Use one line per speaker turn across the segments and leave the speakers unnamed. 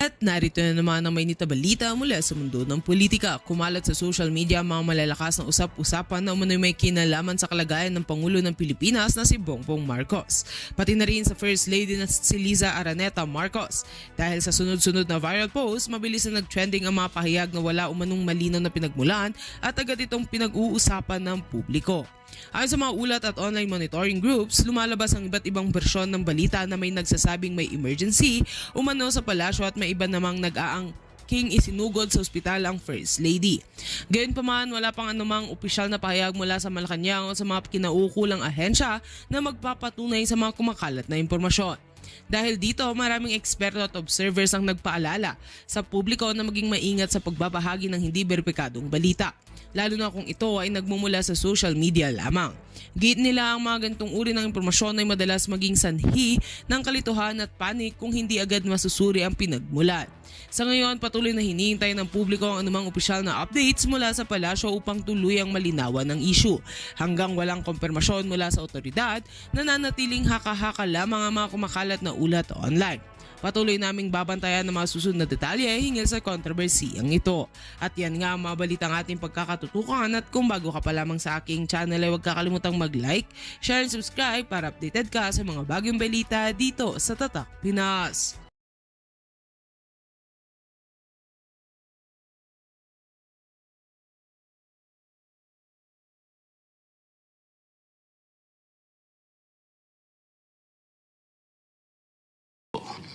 At narito na naman ang may balita mula sa mundo ng politika. Kumalat sa social media ang mga malalakas na usap-usapan na umano'y may kinalaman sa kalagayan ng Pangulo ng Pilipinas na si Bongbong Marcos. Pati na rin sa First Lady na si Liza Araneta Marcos. Dahil sa sunod-sunod na viral post, mabilis na nag-trending ang mga pahayag na wala umanong malinaw na pinagmulan at agad itong pinag-uusapan ng publiko. Ayon sa mga ulat at online monitoring groups, lumalabas ang iba't ibang bersyon ng balita na may nagsasabing may emergency umano sa palasyo at may iba namang nag-aangking isinugod sa ospital ang First Lady. Gayunpaman, wala pang anumang opisyal na pahayag mula sa Malacanang o sa mga kinaukulang ahensya na magpapatunay sa mga kumakalat na impormasyon. Dahil dito, maraming eksperto at observers ang nagpaalala sa publiko na maging maingat sa pagbabahagi ng hindi beripikadong balita, lalo na kung ito ay nagmumula sa social media lamang. Gate nila ang mga ganitong uri ng impormasyon ay madalas maging sanhi ng kalituhan at panik kung hindi agad masusuri ang pinagmulan. Sa ngayon, patuloy na hinihintay ng publiko ang anumang opisyal na updates mula sa palasyo upang tuluyang malinawan ang issue. Hanggang walang kumpirmasyon mula sa otoridad, nananatiling haka-haka lamang ang mga kumakalat na ulat online. Patuloy naming babantayan ang mga susunod na detalye hinggil sa controversy ang ito. At yan nga ang mga balitang ating pagkakatutukan, at kung bago ka pa lamang sa aking channel ay huwag kakalimutang mag-like, share and subscribe para updated ka sa mga bagong balita dito sa Tatak Pinas.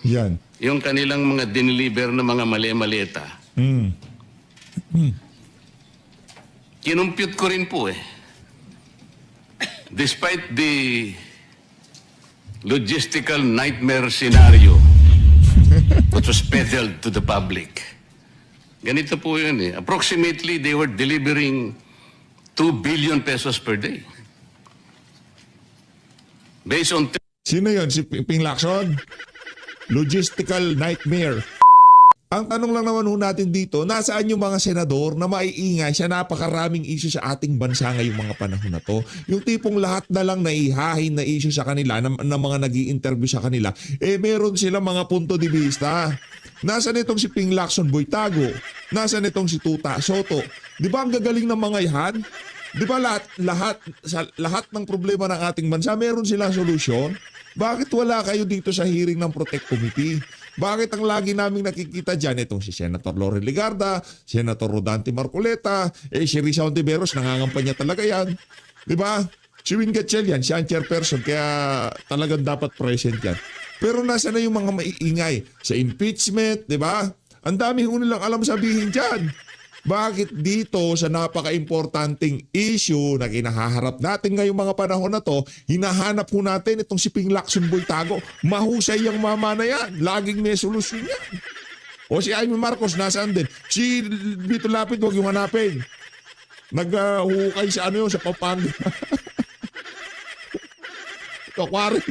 Yan.
Yung kanilang mga dineliver na mga mali-maleta. Kinumpute ko rin po eh. Despite the logistical nightmare scenario which was peddled to the public. Ganito po yun eh. Approximately, they were delivering 2 billion pesos per day. Based on...
Sino yon? Si Ping Lacson? Logistical nightmare. Ang tanong lang naman natin dito, nasaan yung mga senador na maiingay sa napakaraming issue sa ating bansa ngayong mga panahon na to? Yung tipong lahat na lang naihahin na issue sa kanila, na mga nag-i-interview sa kanila, meron silang mga punto de vista. Nasaan itong si Ping Lacson Boytago? Nasaan itong si Tuta Soto? Di ba ang gagaling ng mga yan? Di ba lahat ng problema ng ating bansa, meron silang solusyon? Bakit wala kayo dito sa hearing ng Protect Committee? Bakit ang lagi naming nakikita dyan itong si Senator Loren Legarda, Senator Rodante Marcoleta, si Risa Ontiveros, nangangampanya talaga yan. Di ba? Si Win Gatchel yan, siya ang chairperson, kaya talagang dapat present yan. Pero nasa na yung mga maiingay sa impeachment, di ba? Ang dami ho nilang alam sabihin dyan. Bakit dito sa napaka-importanting issue na kinahaharap natin ngayong mga panahon na to, hinahanap ho natin itong si Ping Lacson Boytago? Mahusay yung mama na yan. Laging may solusyon yan. O si Amy Marcos, nasaan din? Si Vito Lapid, huwag yung hanapin. Nag-hukay sa ano yun, sa Pampanga. Kakwari.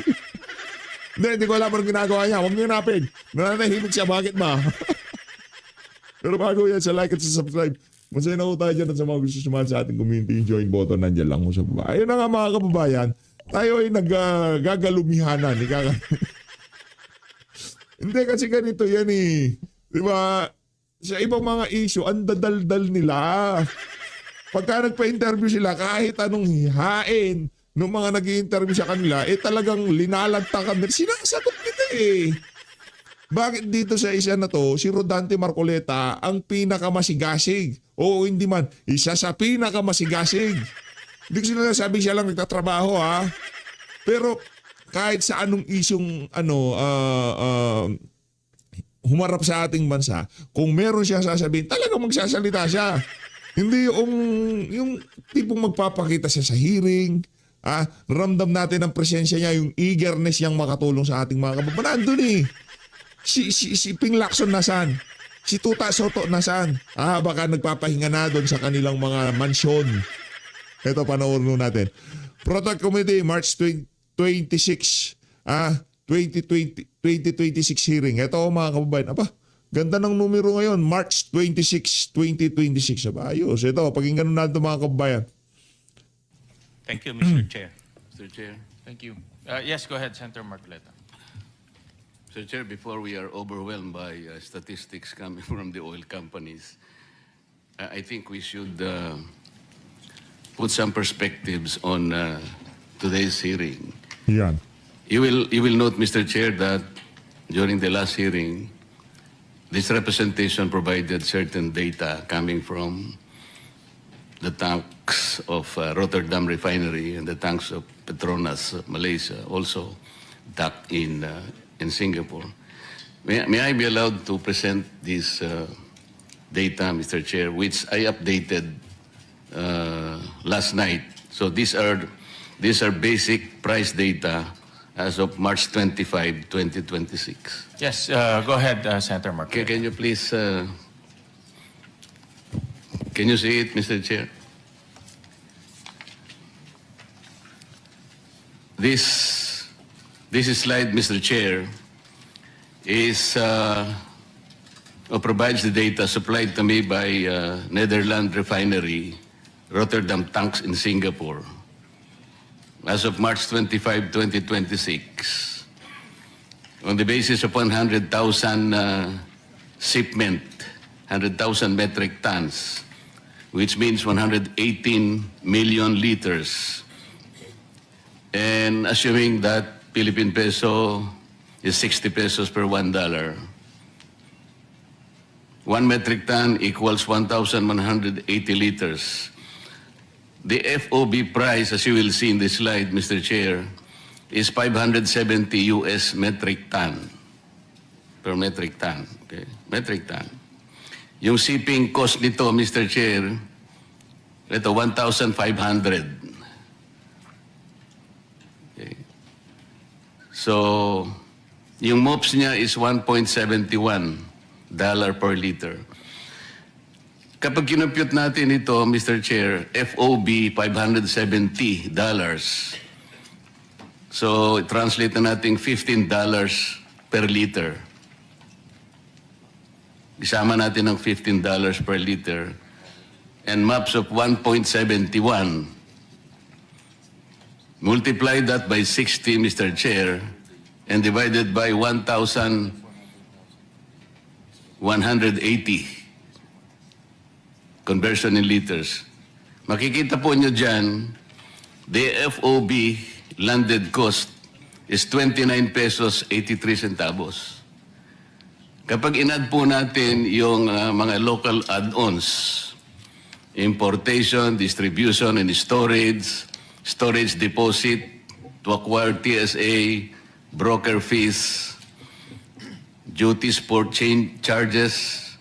Hindi ko alam anong ginagawa niya. Huwag niyo hanapin. Nananahimik siya. Bakit ba? Pero bago yan, sa like at sa subscribe, masaya na po tayo dyan at sa mga gusto sumali sa ating community, join button, nandiyan lang po sa baba. Ayun na nga mga kababayan, tayo ay naggagalumihanan. Hindi kasi ganito yan eh. Di ba? Sa ibang mga issue, ang dadaldal nila. Pagka nagpa-interview sila, kahit anong hihain ng mga nag-i-interview sa kanila, talagang linalagta kami. Sinasagot nila eh. Bakit dito sa isa na to, si Rodante Marcoleta ang pinakamasigasig? Oo, hindi man. Isa sa pinakamasigasig. Hindi ko sinasabi siya lang nagtatrabaho ha. Pero kahit sa anong isyong humarap sa ating bansa, kung meron siyang sasabihin, talagang magsasalita siya. Hindi yung tipong magpapakita siya sa hearing. Ramdam natin ang presensya niya, yung eagerness niyang makatulong sa ating mga kababayan. Nandun eh. Si Ping Lacson nasaan? Si Tuta Soto nasaan? Baka nagpapahinga na doon sa kanilang mga mansyon. Ito, panoorin natin. Protect Committee, March 26. 2026 hearing. Ito mga kababayan. Ganda ng numero ngayon. March 26, 2026. Ayos. Ito, pakinggan natin mga kababayan.
Thank you, Mr. Chair.
Mr. Chair.
Thank you. Yes, go ahead, Senator Marcoleta.
Mr. Chair, before we are overwhelmed by statistics coming from the oil companies, I think we should put some perspectives on today's hearing.
Yan.
You will note, Mr. Chair, that during the last hearing, this representation provided certain data coming from the tanks of Rotterdam Refinery and the tanks of Petronas Malaysia, also docked in Singapore. May I be allowed to present this data, Mr. Chair, which I updated last night. So these are basic price data as of March 25, 2026.
Yes, go ahead, Senator Marco.
Can you please, can you see it, Mr. Chair? This slide, Mr. Chair, is or provides the data supplied to me by Netherlands Refinery, Rotterdam Tanks in Singapore. As of March 25, 2026, on the basis of 100,000 shipment, 100,000 metric tons, which means 118 million liters. And assuming that Philippine peso is 60 pesos per $1, 1 metric ton equals 1,180 liters. The FOB price, as you will see in this slide, Mr. Chair, is 570 US metric ton per metric ton. Okay? Metric ton. Yung shipping cost nito, Mr. Chair, ito 1,500. Okay. So, yung MOPS niya is $1.71 per liter. Kapag kinumpute natin ito, Mr. Chair, FOB $570. So, translate na natin $15 per liter. Isama natin ng $15 per liter. And MOPS of 1.71. Multiply that by 60, Mr. Chair, and divided by 1,180. Conversion in liters. Makikita po nyo dyan, the FOB landed cost is 29 pesos 83 centavos. Kapag in-add po natin yung mga local add-ons, importation, distribution, and storage deposit to acquire TSA, broker fees, duties, port change charges,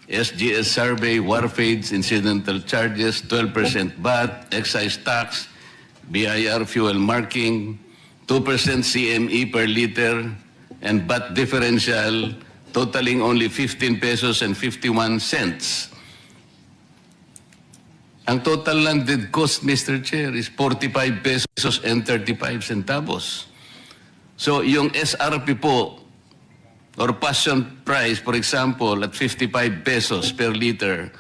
SGS survey, wharfage, incidental charges, 12% VAT, excise tax, BIR fuel marking, 2% CME per liter, and VAT differential totaling only 15 pesos and 51 cents. Ang total landed cost, Mr. Chair, is 45 pesos and 35 centavos. So yung SRP po, or passion price, for example, at 55 pesos per liter,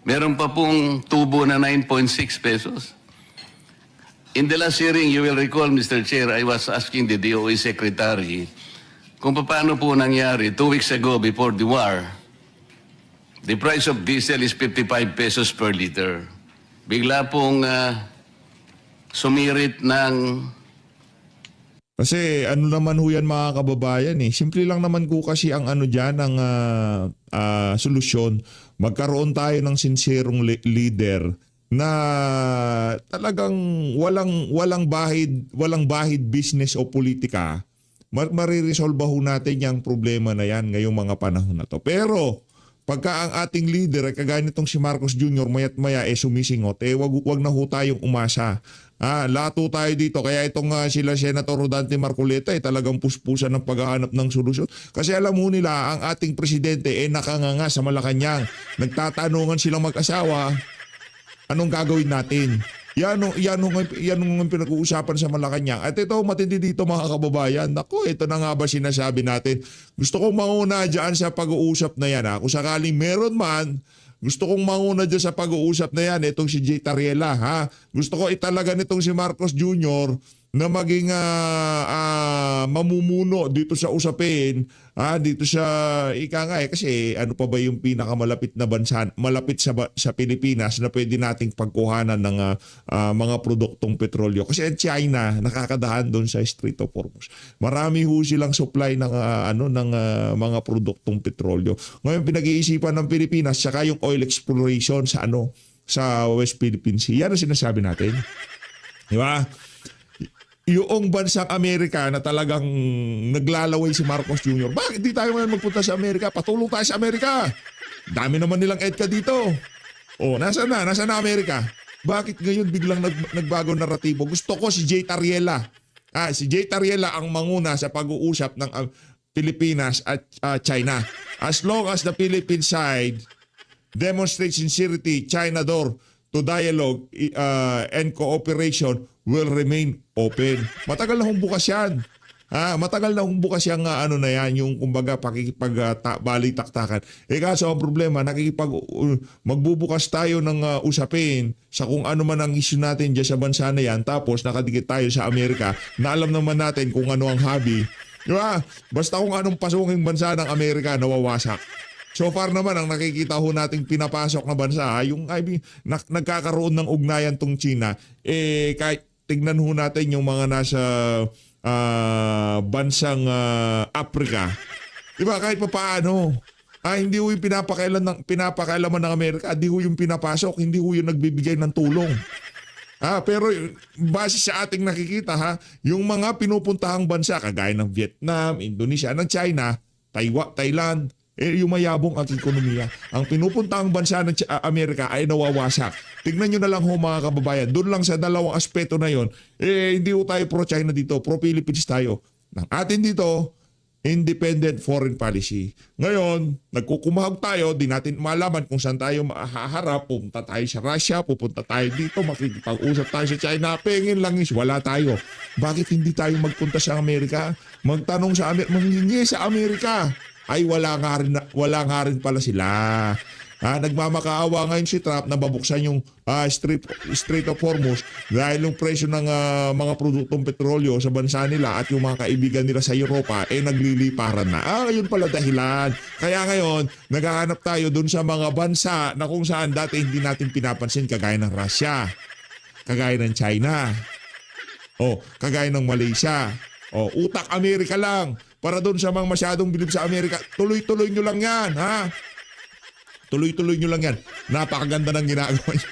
meron pa pong tubo na 9.6 pesos. In the last hearing, you will recall, Mr. Chair, I was asking the DOE Secretary kung paano po nangyari 2 weeks ago before the war, the price of diesel is 55 pesos per liter. Bigla pong sumirit ng...
Kasi ano naman ho yan mga kababayan eh. Simple lang naman ko kasi ang ano dyan, ang solusyon. Magkaroon tayo ng sincerong leader na talagang walang bahid business o politika. Mariresolve ho natin yung problema na yan ngayong mga panahon na to. Pero pagka ang ating leader ay kagaya nitong si Marcos Jr. maya't maya sumisingot, wag na ho tayong umasa. Lahat ho tayo dito. Kaya itong sila Senator Rodante Marcoleta talagang puspusan ng paghahanap ng solusyon. Kasi alam mo nila, ang ating presidente nakanganga sa Malacanang. Nagtatanungan silang mag-asawa, anong gagawin natin? Yan ang pinag-uusapan sa Malacanang. At ito, matindi dito mga kababayan. Naku, ito na nga ba sinasabi natin? Gusto kong manguna dyan sa pag-uusap na yan. Kung sakaling meron man, gusto kong manguna dyan sa pag-uusap na yan, itong si Jay Tariela. Gusto ko italaga nitong si Marcos Jr. na maging mamumuno dito sa usapin, dito sa ika nga kasi ano pa ba yung pinakamalapit na bansa malapit sa Pilipinas na pwede nating pagkuhanan ng mga produktong petrolyo, kasi ang China nakakadahan doon sa Strait of Hormuz. Marami ho silang supply ng mga produktong petrolyo. Ngayon pinag-iisipan ng Pilipinas saka yung oil exploration sa West Philippine Sea. Yan ang sinasabi natin. Di ba? Yung bansang Amerika na talagang naglalaway si Marcos Jr. Bakit di tayo man magpunta sa Amerika? Patulong tayo sa Amerika. Dami naman nilang EDCA dito. Nasaan na Amerika? Bakit ngayon biglang nagbago naratibo? Gusto ko si Jay Tariela. Si Jay Tariela ang manguna sa pag-uusap ng Pilipinas at China. As long as the Philippine side demonstrates sincerity, China door to dialogue and cooperation will remain open. Matagal na hong bukas yan. Matagal na hong bukas yung yung kumbaga pakikipag-balitaktakan. Kaso ang problema, magbubukas tayo ng usapin sa kung ano man ang issue natin dyan sa bansa na yan, tapos nakadikit tayo sa Amerika na alam naman natin kung ano ang hobby. Diba? Basta kung anong pasuking bansa ng Amerika, nawawasak. So far naman, ang nakikita ho nating pinapasok na bansa, yung nagkakaroon ng ugnayan tong China, kahit tignan ho natin yung mga nasa bansang Africa. Diba, kahit pa paano, hindi ho yung pinapakailaman ng Amerika, hindi ho yung pinapasok, hindi ho yung nagbibigay ng tulong. Pero base sa ating nakikita, yung mga pinupuntahang bansa, kagaya ng Vietnam, Indonesia, ng China, Thailand, yung mayabong ang ekonomiya. Ang pinupuntang bansa ng Amerika ay nawawasak. Tignan nyo na lang mga kababayan. Doon lang sa dalawang aspeto na yon, hindi ho tayo pro-China dito, pro-Philippines tayo. Ang atin dito, independent foreign policy. Ngayon, nagkukumahag tayo, di natin malaman kung saan tayo mahaharap. Pupunta tayo sa Russia, pupunta tayo dito, makikipag-usap tayo sa China. Pengin lang wala tayo. Bakit hindi tayo magpunta sa Amerika? Magtanong sa Amerika, manghingi sa Amerika. Ay wala nga rin pala sila. Nagmamakaawa ngayon si Trump na babuksan yung Strait of Hormuz dahil yung presyo ng mga produktong petrolyo sa bansa nila at yung mga kaibigan nila sa Europa nagliliparan na. Yun pala dahilan. Kaya ngayon, naghahanap tayo dun sa mga bansa na kung saan dati hindi natin pinapansin, kagaya ng Russia, kagaya ng China, kagaya ng Malaysia. Utak Amerika lang. Para doon sa mga masyadong bilib sa Amerika, tuloy-tuloy nyo lang yan, Tuloy-tuloy nyo lang yan. Napakaganda ng ginagawa nyo.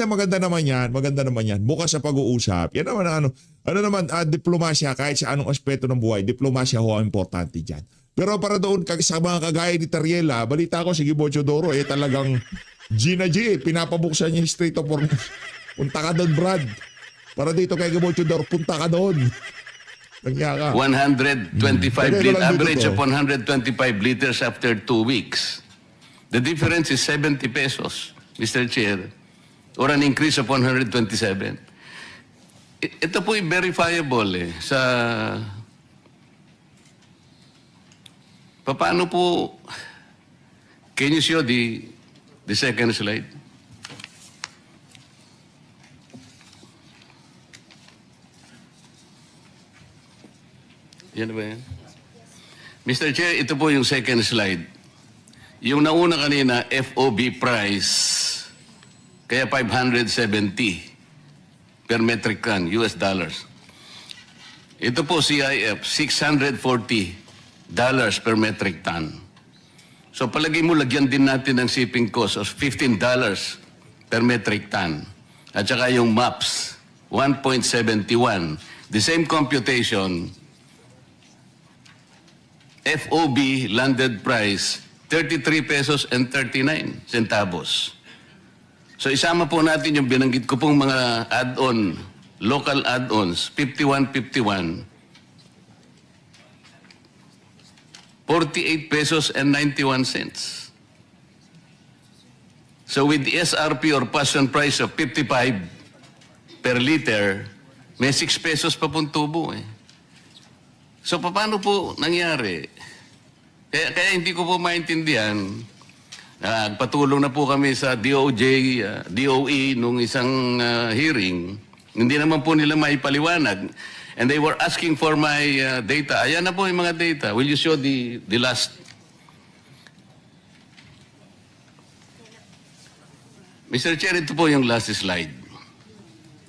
Maganda naman yan. Maganda naman yan. Bukas sa pag-uusap. Yan naman diplomasya, kahit sa anong aspeto ng buhay, diplomasya ho ang importante dyan. Pero para doon, sa mga kagaya ni Tariela, balita ko si Gibo Chodoro, talagang Gina G, pinapabuksan niya yung Strait of Hormuz. Punta ka doon, Brad. Para dito kay Gibo Chodoro, punta ka doon.
125 average of 125 liters after 2 weeks. The difference is 70 pesos, Mr. Chair, or an increase of 127. Ito po verifiable sa paano po. Can you show the second slide? Yan ba yan? Mr. Chair, ito po yung second slide. Yung nauna kanina, FOB price, kaya 570 per metric ton, US dollars. Ito po CIF, $640 per metric ton. So palagay mo, lagyan din natin ng shipping cost of $15 per metric ton. At saka yung MAPS, 1.71. The same computation, FOB landed price 33 pesos and 39 centavos. So isama po natin yung binanggit ko pong mga add-on, local add-ons, 51.51, 48 pesos and 91 cents. So with the SRP or passion price of 55 per liter, may 6 pesos pa pong tubo So paano po nangyari? Kaya hindi ko po maintindihan. Patulong na po kami sa DOE nung isang hearing Hindi naman po nila maipaliwanag. And they were asking for my data. Ayan na po yung mga data. Will you show the last? Mr. Chair, ito po yung last slide.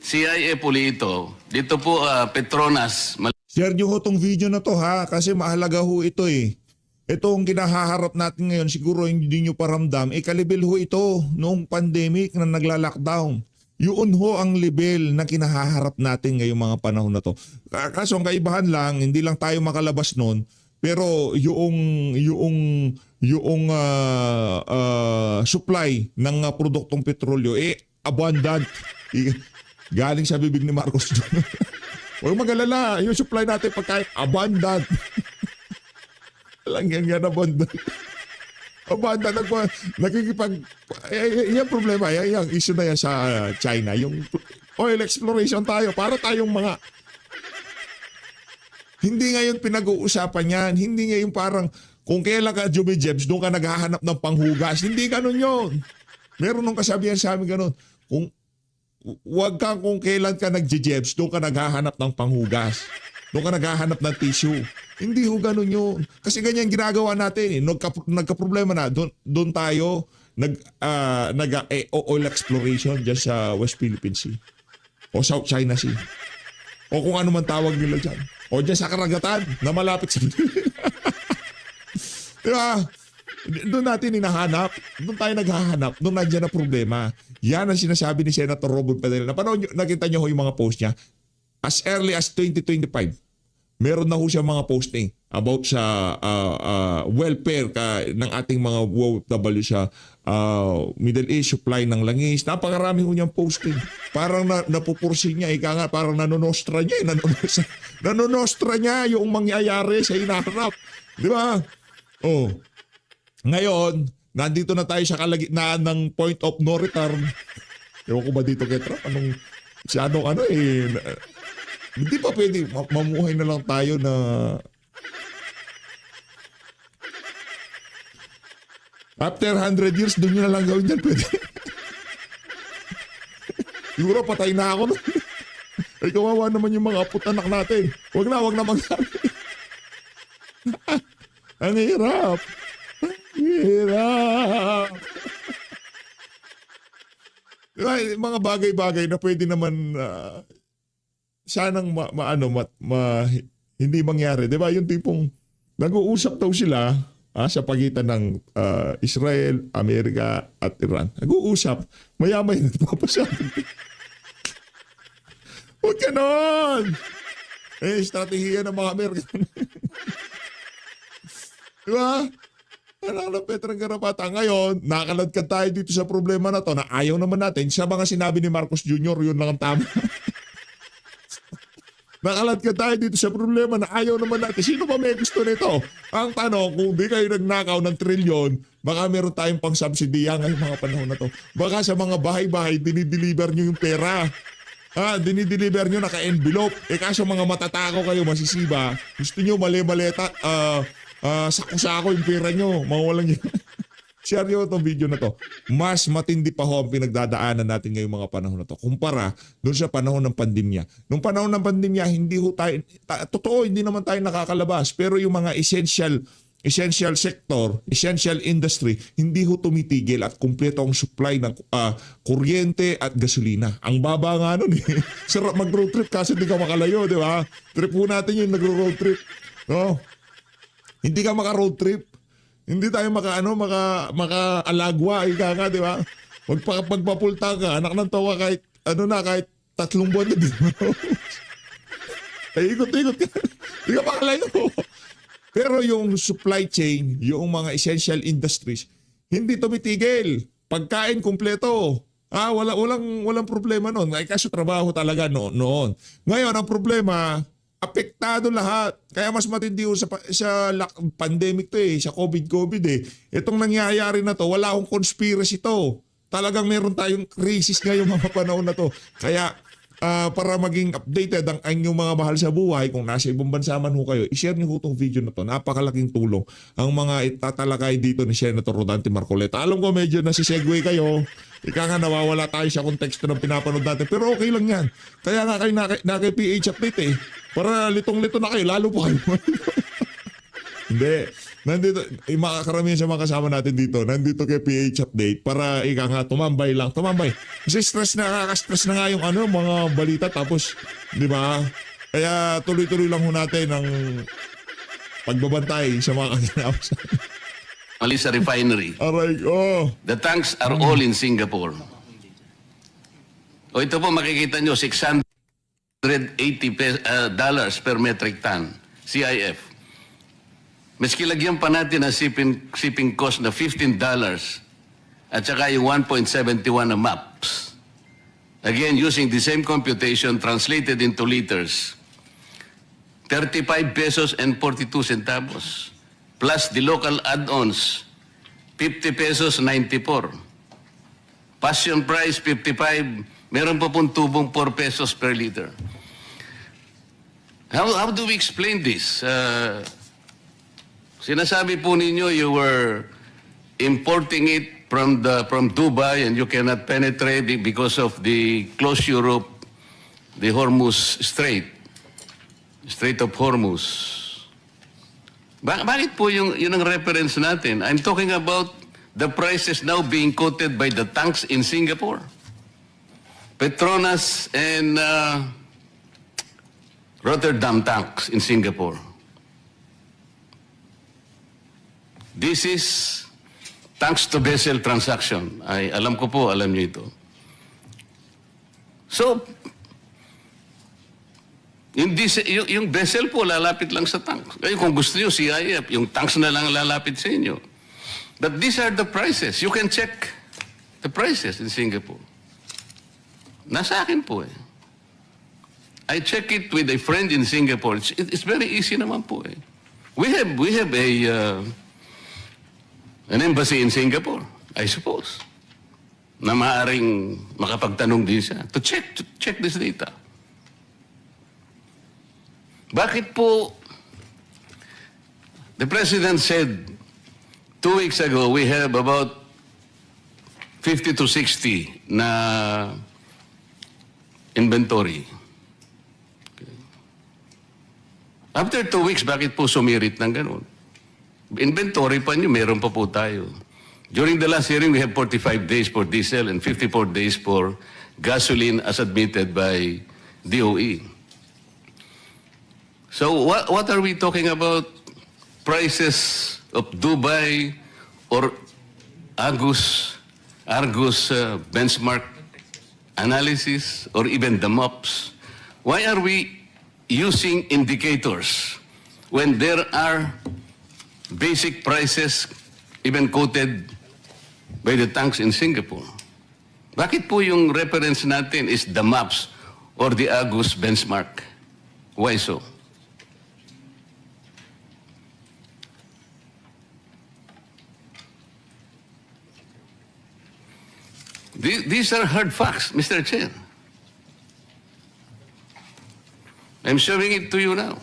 CIA po ito. Dito po Petronas.
Share nyo ho tong video na to ha, kasi mahalaga ho ito eh. Ito ang kinahaharap natin ngayon, siguro hindi nyo paramdam. Kalibil ho ito noong pandemic na nagla-lockdown. Yun ho ang level na kinahaharap natin ngayong mga panahon na to. Kaso ang kaibahan lang, hindi lang tayo makalabas nun, pero yung supply ng produktong petrolyo abundant. Galing sa bibig ni Marcos. Huwag mag-alala, yung supply natin pagkain abundant. Lang yan abundant. Abundant. Yung problema, yung issue na yan sa China. Yung oil exploration tayo. Para tayong mga... Hindi ngayon pinag-uusapan yan. Hindi ngayon parang kung kailan ka Jumijebs, doon ka naghahanap ng panghugas. Hindi ganun yun. Meron nung kasabihan sa amin ganun. Huwag kang kung kailan ka nag-jebs, doon ka naghahanap ng panghugas. Doon ka naghahanap ng tissue. Hindi ho ganun yun. Kasi ganyan ginagawa natin. Nagka-problema na. Doon tayo oil exploration dyan sa West Philippine Sea. O South China Sea. O kung ano man tawag nila dyan. O dyan sa karagatan na malapit sa diba? Doon natin hinahanap. Doon tayo naghahanap. Doon nandiyan na problema. Yan ang sinasabi ni Senator Robert Padilla. Nakita niyo ho yung mga post niya. As early as 2025, meron na ho siya mga posting about sa welfare ng ating mga OFW sa Middle East, supply ng langis. Napakarami ho niyang posting. Parang napupursin niya. Ika nga, parang nanonostra niya. Nanonostra niya yung mangyayari sa hinaharap. Di ba? Oh. Ngayon, nandito na tayo sa kalagitnaan ng point of no return. Ewan ko ba dito kay Trump? Hindi pa pwede. Mamuhay na lang tayo na... After 100 years, doon nyo na lang gawin dyan. Pwede. Siguro patay na ako. Ay, kawawa naman yung mga apot anak natin. Huwag na magsabi. Ang hirap. Hirap. Diba, mga bagay-bagay na pwede naman sanang hindi mangyari. Diba, yung tipong nag-uusap daw sila sa pagitan ng Israel, Amerika at Iran. Nag-uusap. Maya-maya nagpapasabi. Huwag ganon! Estratehiya ng mga Amerikano. Diba? Anak ng Petrang Garapata. Ngayon, nakaladkad tayo dito sa problema na to na ayaw naman natin. Sa mga sinabi ni Marcos Jr., yun lang ang tama. Nakaladkad tayo dito sa problema na ayaw naman natin. Sino ba may gusto nito? Ang tanong, kung di kayo nagnakaw ng trilyon, baka meron tayong pang subsidiya ngayong mga panahon na to. Baka sa mga bahay-bahay, dinideliver nyo yung pera. Dinideliver nyo naka-envelope. Kaso mga matatako kayo, masisiba. Gusto nyo mali-maleta, sako-sako yung pera nyo, mawalang yun. Share nyo itong video na to. Mas matindi pa ho ang pinagdadaanan natin ngayong mga panahon na to kumpara doon sa panahon ng pandemya. Nung panahon ng pandemya, hindi ho tayo, totoo, hindi naman tayo nakakalabas, pero yung mga essential sector, essential industry, hindi ho tumitigil at kumpleto ang supply ng kuryente at gasolina. Ang baba nga nun eh. Sarap mag-road trip kasi hindi ka makalayo, di ba? Trip ho natin yung nagro-road trip. No? Hindi ka maka-road trip. Hindi tayo maka-alagwa, ika nga, di ba? Pagpapulta ka, anak ng tawa kahit 3 buwan na din. Ay, ikot-ikot ka. Hindi ka makalayo. Pero yung supply chain, yung mga essential industries, hindi tumitigil. Pagkain kumpleto. Walang problema noon. Ay, kaso trabaho talaga noon. Ngayon, ang problema, apektado lahat. Kaya mas matindi sa pandemic to sa COVID eh. Itong nangyayari na to, wala akong conspiracy to. Talagang meron tayong crisis ngayong mga panahon na to. Kaya para maging updated ang inyong mga mahal sa buhay, kung nasa ibang bansa man ho kayo, i-share niyo ho itong video na to. Napakalaking tulong ang mga itatalakay dito ni Senator Rodante Marcoleta. Alam ko medyo nasisegue kayo. Ika nga nawawala tayo sa konteksto ng pinapanood natin. Pero okay lang yan. Kaya nga kayo naki-PH update eh. Para litong-lito na kayo. Lalo po kayo. Hindi. Nandito, makakaramihan sa mga kasama natin dito. Nandito kay PH Update para ika nga tumambay lang. Tumambay. Kasi nakaka-stress na nga yung mga balita. Tapos, di ba? Kaya tuloy-tuloy lang ho natin ang pagbabantay sa mga kakinawasan.
Only sa refinery.
Aray, oh.
The tanks are all in Singapore. O ito po makikita nyo, $680 dollars per metric ton. CIF. Maski lagyan pa natin ang shipping cost na $15 at saka yung 1.71 na maps. Again, using the same computation translated into liters. 35 pesos and 42 centavos. Plus the local add-ons, 50 pesos 94. Passion price 55, meron pa pong tubong 4 pesos per liter. How do we explain this? Sinasabi po ninyo you were importing it from Dubai and you cannot penetrate it because of the closure of the Hormuz Strait of Hormuz. Bakit po yun ang reference natin? I'm talking about the prices now being quoted by the tanks in Singapore. Petronas and Rotterdam tanks in Singapore. This is tanks to vessel transaction. Ay, alam ko po, alam niyo ito. So, yung vessel po, lalapit lang sa tanks. Kaya kung gusto nyo, CIF, yung tanks na lang lalapit sa inyo. But these are the prices. You can check the prices in Singapore. Nasa akin po eh. I check it with a friend in Singapore. It's very easy naman po eh. We have an embassy in Singapore, I suppose, na maaaring makapagtanong din siya to check this data. Bakit po, the President said 2 weeks ago, we have about 50 to 60 na inventory. Okay. After 2 weeks, bakit po sumirit ng ganun? Inventory pa nyo, meron pa po tayo. During the last hearing, we have 45 days for diesel and 54 days for gasoline as admitted by DOE. So what are we talking about? Prices of Dubai or Argus benchmark analysis or even the MOPS? Why are we using indicators when there are basic prices even quoted by the tanks in Singapore? Bakit po yung reference natin is the MOPS or the Argus benchmark? Why so? These are hard facts, Mr. Chair. I'm showing it to you now.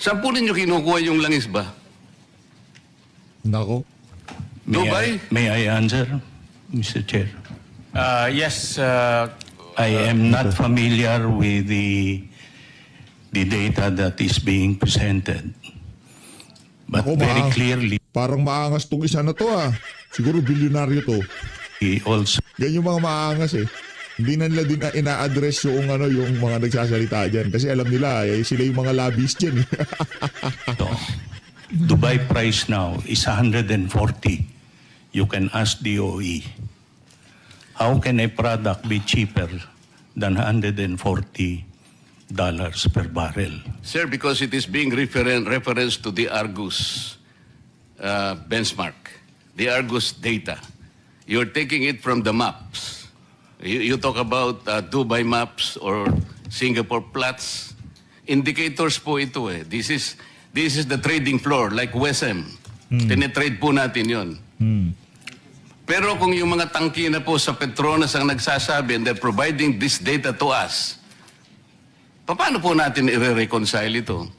Saan po ninyo kinukuha yung langis ba?
Nako.
Dubai?
May I answer, Mr. Chair?
Yes,
I am not familiar with the data that is being presented. But
Ako,
very clearly,
parang maangas tong isa na to ah. Siguro bilyonaryo to.
he also
Ganyan yung mga maangas eh. Hindi na nila din ina-address yung mga nagsasalita dyan. Kasi alam nila, sila yung mga lobbies dyan.
Dubai price now is 140. You can ask DOE. How can a product be cheaper than $140 per barrel?
Sir, because it is being referenced to the Argus benchmark, the Argus data. You're taking it from the maps. You talk about Dubai maps or Singapore Platts. Indicators po ito eh. This is the trading floor like WESM. Tinetrade po natin yon. Pero kung yung mga tangki na po sa Petronas ang nagsasabi and they're providing this data to us, paano po natin i-reconcile ito?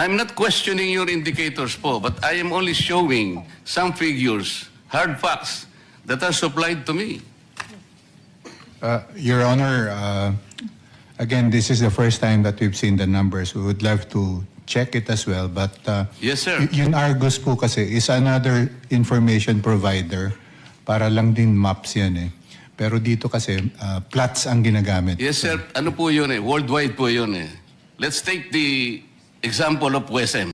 I'm not questioning your indicators po, but I am only showing some figures, hard facts, that are supplied to me.
Your Honor, again, this is the first time that we've seen the numbers. We would love to check it as well, but
Yes, sir.
Yung Argos po kasi is another information provider. Para lang din maps yan eh. Pero dito kasi, plots ang ginagamit.
Yes, sir. Ano po yun eh? Worldwide po yun eh. Let's take the example of WSM.